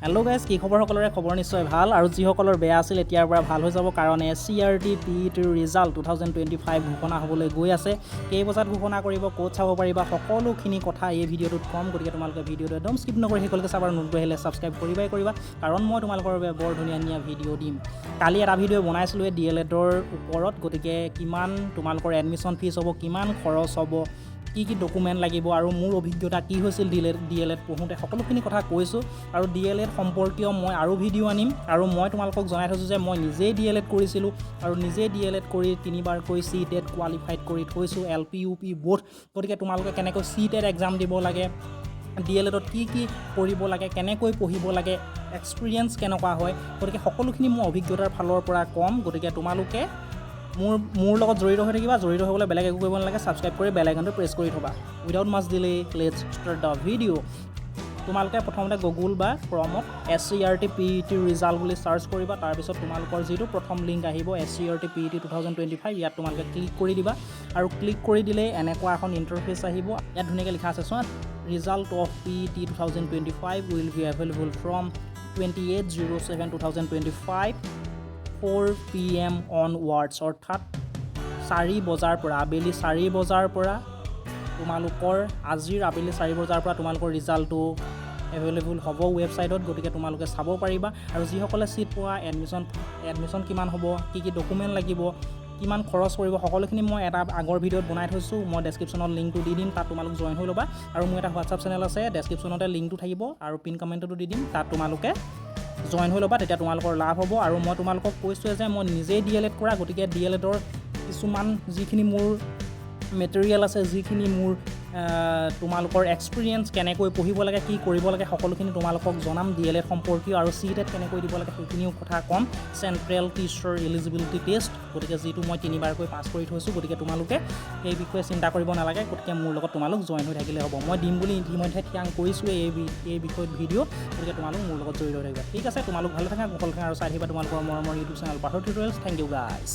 Hello' guys, কি খবৰ? সকলোৰে খবৰ নিশ্চয় ভাল, আৰু যিসকলৰ বেয়া আছিল এতিয়াৰ পৰা ভাল হৈ যাব, কাৰণ SCERT PET ৰিজাল্ট 2025 ঘোষণা হ'বলৈ গৈ আছে। কেই বজাত ঘোষণা কৰিব, ক'ত চাব পাৰিবা, সকলোখিনি কথা এই ভিডিঅ'টোত ক'ম। গতিকে তোমালোকে ভিডিঅ'টো একদম স্কিপ নকৰি সকলোকে চাবা, আৰু নতুন আহিলে ছাবস্ক্ৰাইব কৰিবা, কাৰণ মই তোমালোকৰ বাবে বৰ ধুনীয়া ভিডিঅ' দিম। কালি এটা ভিডিঅ' বনাইছিলোঁ D.El.Edৰ ওপৰত। গতিকে কিমান তোমালোকৰ এডমিশ্যন ফিজ হ'ব, কিমান খৰচ হ'ব, কি ডকুমেণ্ট লাগিব, আৰু মোৰ অভিজ্ঞতা কি হৈছিল D.El.Ed পঢ়োঁতে, সকলোখিনি কথা কৈছোঁ। আৰু D.El.Ed সম্পৰ্কীয় মই আৰু ভিডিঅ' আনিম, আৰু মই তোমালোকক জনাই থৈছোঁ যে মই নিজেই D.El.Ed কৰিছিলোঁ, আৰু নিজেই D.El.Ed কৰি 3বাৰকৈ CTET কোৱালিফাইড কৰি থৈছোঁ, LP UP বোথ। গতিকে তোমালোকে কেনেকৈ CTET এক্সাম দিব লাগে, D.El.Edত কি কৰিব লাগে, কেনেকৈ পঢ়িব লাগে, এক্সপিৰিয়েঞ্চ কেনেকুৱা হয়, গতিকে সকলোখিনি মই অভিজ্ঞতাৰ ফালৰ পৰা ক'ম। গতিকে তোমালোকে মোৰ লগত জড়িত হৈ থাকিবা। জড়িত হ'বলৈ বেলেগ একো কৰিব নালাগে, ছাবস্ক্ৰাইব কৰি বেল আইকনটো প্ৰেছ কৰি থ'বা। Without much delay let's start the video'. তোমালোকে প্ৰথমতে গুগল বা ক্ৰমত SCERT PET ৰিজাল্ট বুলি ছাৰ্চ কৰিবা। তাৰপিছত তোমালোকৰ যিটো প্ৰথম লিংক আহিব SCERT PET 2025, ইয়াত তোমালোকে ক্লিক কৰি দিবা, আৰু ক্লিক কৰি দিলে এনেকুৱা এখন ইণ্টাৰফেচ আহিব। ইয়াত ধুনীয়াকৈ লিখা আছে, চোৱা, result of PET 2025 will be available from 28/07/2025 4 PM onwards, অৰ্থাৎ 4 বজাৰ পৰা, আবেলি 4 বজাৰ পৰা তোমালোকৰ আজিৰ আবেলি 4 বজাৰ পৰা তোমালোকৰ ৰিজাল্টটো এভেইলেবল হ'ব ৱেবছাইটত। গতিকে তোমালোকে চাব পাৰিবা। আৰু যিসকলে ছিট পোৱা, এডমিশ্যন কিমান হ'ব, কি ডকুমেণ্ট লাগিব, কিমান খৰচ পৰিব, সকলোখিনি মই এটা আগৰ ভিডিঅ'ত বনাই থৈছোঁ। মই ডেছক্ৰিপশ্যনত লিংকটো দি দিম, তাত তোমালোক জইন হৈ ল'বা। আৰু মোৰ এটা হোৱাটছআপ চেনেল আছে, ডেছক্ৰিপশ্যনতে লিংকটো থাকিব, আৰু পিন কমেণ্টতো দি দিম, তাত তোমালোকে জইন হৈ ল'বা, তেতিয়া তোমালোকৰ লাভ হ'ব। আৰু মই তোমালোকক কৈছোঁৱে যে মই নিজেই D.El.Ed কৰা, গতিকে D.El.Edৰ কিছুমান যিখিনি মোৰ মেটেৰিয়েল আছে, যিখিনি মোৰ তোমালোকৰ এক্সপিৰিয়েঞ্চ, কেনেকৈ পঢ়িব লাগে, কি কৰিব লাগে, সকলোখিনি তোমালোকক জনাম। D.El.Ed সম্পৰ্কীয় আৰু CTET কেনেকৈ দিব লাগে সেইখিনিও কথা ক'ম। চেণ্ট্ৰেল টিচাৰ এলিজিবিলিটি টেষ্ট, গতিকে যিটো মই 3বাৰকৈ পাছ কৰি থৈছোঁ। গতিকে তোমালোকে এই বিষয়ে চিন্তা কৰিব নালাগে, গতিকে মোৰ লগত তোমালোক জইন হৈ থাকিলে হ'ব। মই দিম বুলি ইতিমধ্যে থিৰাং কৰিছোঁৱে এই বিষয়ত ভিডিঅ'। গতিকে তোমালোক মোৰ লগত জড়িত হৈ থাকিবা। ঠিক আছে, তোমালোক ভালে থাকা, কুশল থাকা, আৰু চাই থাকিবা তোমালোকৰ মৰমৰ YouTube channel Partha tutorials. Thank you guys.